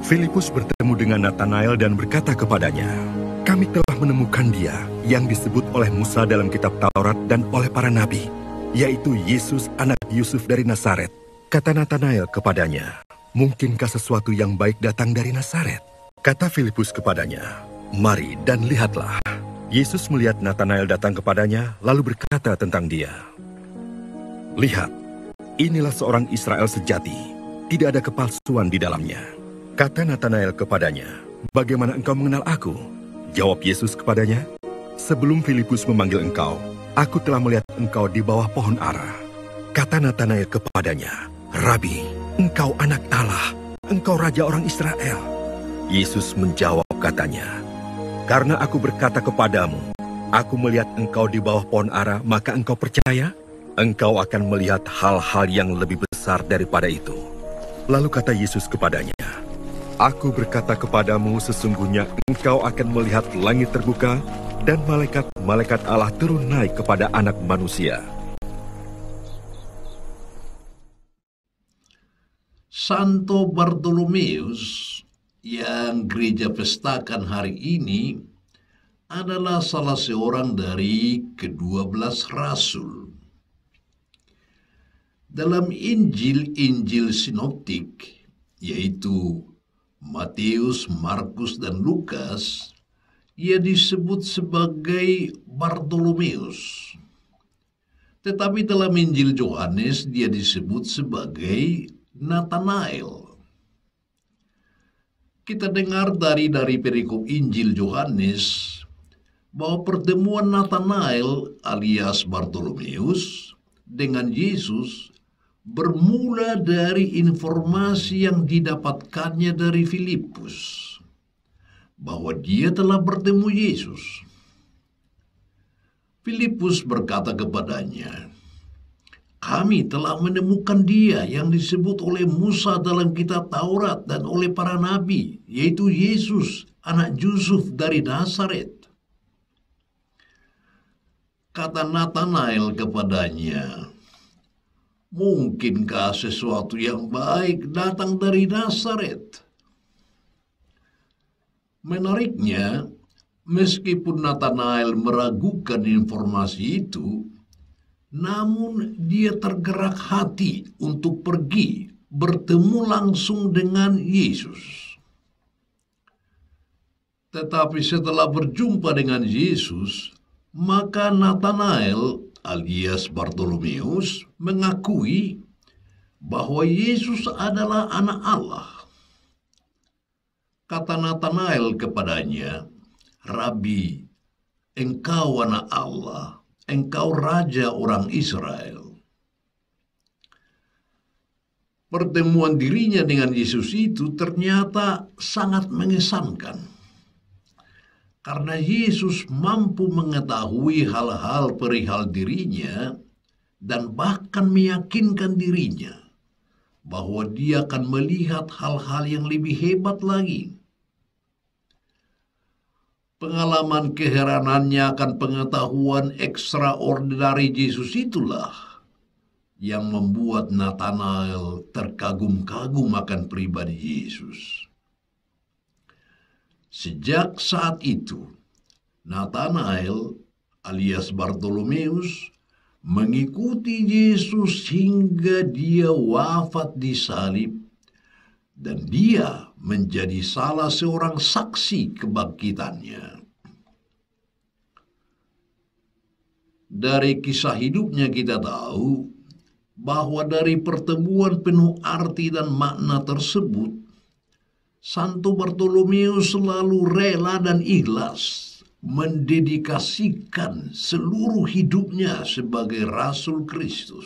Filipus bertemu dengan Natanael dan berkata kepadanya, "Kami telah menemukan Dia yang disebut oleh Musa dalam kitab Taurat dan oleh para nabi, yaitu Yesus anak Yusuf dari Nazaret." Kata Natanael kepadanya, "Mungkinkah sesuatu yang baik datang dari Nazaret?" Kata Filipus kepadanya, "Mari dan lihatlah." Yesus melihat Natanael datang kepadanya, lalu berkata tentang dia, "Lihat, inilah seorang Israel sejati, tidak ada kepalsuan di dalamnya." Kata Natanael kepadanya, "Bagaimana engkau mengenal aku?" Jawab Yesus kepadanya, "Sebelum Filipus memanggil engkau, aku telah melihat engkau di bawah pohon ara." Kata Natanael kepadanya, "Rabi, engkau anak Allah, engkau raja orang Israel." Yesus menjawab katanya, "Karena aku berkata kepadamu, aku melihat engkau di bawah pohon ara, maka engkau percaya? Engkau akan melihat hal-hal yang lebih besar daripada itu." Lalu kata Yesus kepadanya, "Aku berkata kepadamu, sesungguhnya engkau akan melihat langit terbuka dan malaikat-malaikat Allah turun naik kepada Anak Manusia." Santo Bartolomeus yang gereja pestakan hari ini adalah salah seorang dari ke-12 rasul. Dalam Injil-Injil sinoptik, yaitu Matius, Markus, dan Lukas, ia disebut sebagai Bartolomeus. Tetapi dalam Injil Yohanes, dia disebut sebagai Natanael. Kita dengar dari perikop Injil Yohanes bahwa pertemuan Natanael alias Bartolomeus dengan Yesus bermula dari informasi yang didapatkannya dari Filipus, bahwa dia telah bertemu Yesus. Filipus berkata kepadanya, "Kami telah menemukan Dia yang disebut oleh Musa dalam kitab Taurat dan oleh para nabi, yaitu Yesus, anak Yusuf dari Nazaret." Kata Natanael kepadanya, "Mungkinkah sesuatu yang baik datang dari Nazaret?" Menariknya, meskipun Natanael meragukan informasi itu, namun dia tergerak hati untuk pergi bertemu langsung dengan Yesus. Tetapi setelah berjumpa dengan Yesus, maka Natanael alias Bartolomeus mengakui bahwa Yesus adalah anak Allah. Kata Natanael kepadanya, "Rabi, engkau anak Allah, engkau raja orang Israel." Pertemuan dirinya dengan Yesus itu ternyata sangat mengesankan. Karena Yesus mampu mengetahui hal-hal perihal dirinya dan bahkan meyakinkan dirinya bahwa dia akan melihat hal-hal yang lebih hebat lagi. Pengalaman keheranannya akan pengetahuan ekstraordinari Yesus itulah yang membuat Natanael terkagum-kagum akan pribadi Yesus. Sejak saat itu, Natanael alias Bartolomeus mengikuti Yesus hingga dia wafat di salib, dan dia menjadi salah seorang saksi kebangkitannya. Dari kisah hidupnya kita tahu bahwa dari pertemuan penuh arti dan makna tersebut, Santo Bartolomeus selalu rela dan ikhlas mendedikasikan seluruh hidupnya sebagai Rasul Kristus.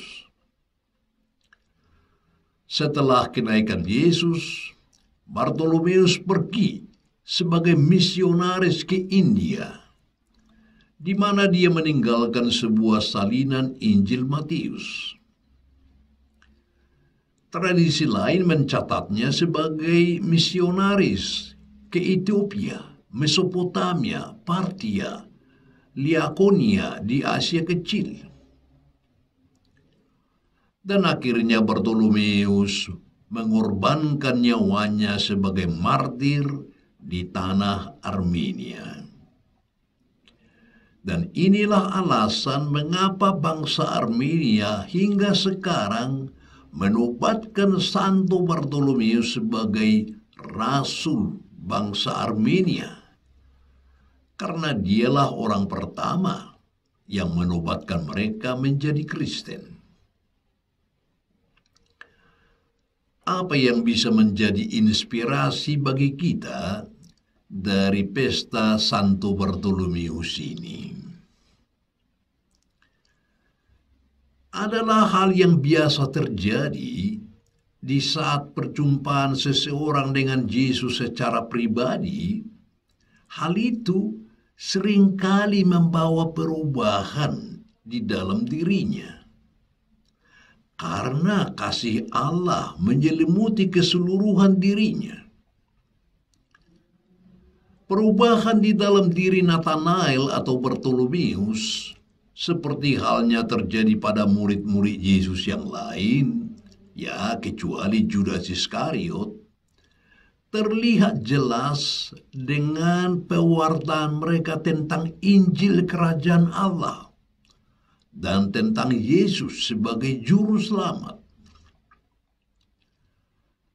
Setelah kenaikan Yesus, Bartolomeus pergi sebagai misionaris ke India, di mana dia meninggalkan sebuah salinan Injil Matius. Tradisi lain mencatatnya sebagai misionaris ke Ethiopia, Mesopotamia, Partia, Lakonia di Asia Kecil. Dan akhirnya Bartolomeus mengorbankan nyawanya sebagai martir di tanah Armenia. Dan inilah alasan mengapa bangsa Armenia hingga sekarang menobatkan Santo Bartolomeus sebagai rasul bangsa Armenia, karena dialah orang pertama yang menobatkan mereka menjadi Kristen. Apa yang bisa menjadi inspirasi bagi kita dari pesta Santo Bartolomeus ini? Adalah hal yang biasa terjadi di saat perjumpaan seseorang dengan Yesus secara pribadi. Hal itu seringkali membawa perubahan di dalam dirinya, karena kasih Allah menyelimuti keseluruhan dirinya. Perubahan di dalam diri Nathanael atau Bartolomeus, seperti halnya terjadi pada murid-murid Yesus yang lain, ya kecuali Judas Iskariot, terlihat jelas dengan pewartaan mereka tentang Injil Kerajaan Allah dan tentang Yesus sebagai Juru Selamat.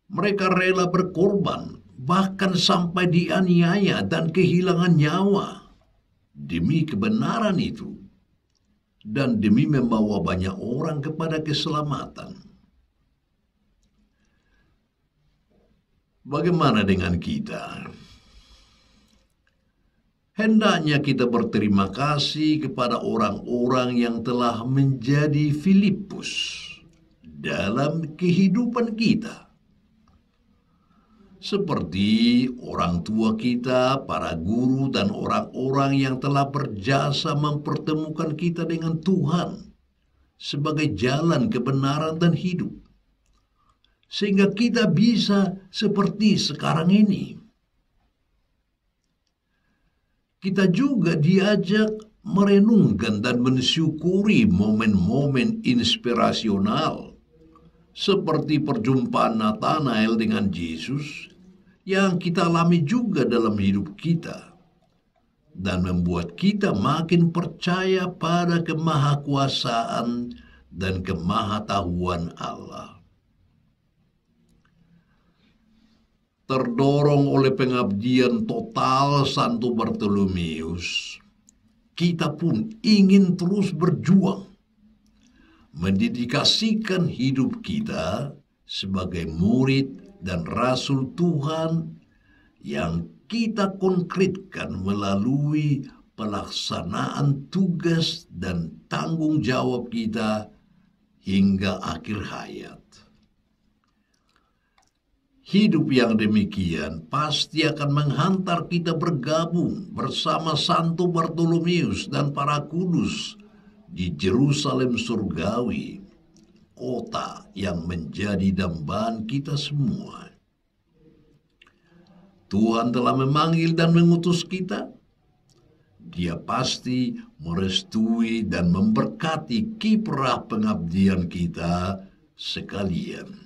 Mereka rela berkorban, bahkan sampai dianiaya dan kehilangan nyawa demi kebenaran itu, dan demi membawa banyak orang kepada keselamatan. Bagaimana dengan kita? Hendaknya kita berterima kasih kepada orang-orang yang telah menjadi Filipus dalam kehidupan kita, seperti orang tua kita, para guru, dan orang-orang yang telah berjasa mempertemukan kita dengan Tuhan sebagai jalan kebenaran dan hidup, sehingga kita bisa seperti sekarang ini. Kita juga diajak merenungkan dan mensyukuri momen-momen inspirasional seperti perjumpaan Nathanael dengan Yesus yang kita alami juga dalam hidup kita, dan membuat kita makin percaya pada kemahakuasaan dan kemahatauan Allah. Terdorong oleh pengabdian total Santo Bartolomeus, kita pun ingin terus berjuang mendedikasikan hidup kita sebagai murid dan rasul Tuhan yang kita konkretkan melalui pelaksanaan tugas dan tanggung jawab kita hingga akhir hayat. Hidup yang demikian pasti akan menghantar kita bergabung bersama Santo Bartolomeus dan para kudus di Yerusalem surgawi, kota yang menjadi dambaan kita semua. Tuhan telah memanggil dan mengutus kita. Dia pasti merestui dan memberkati kiprah pengabdian kita sekalian.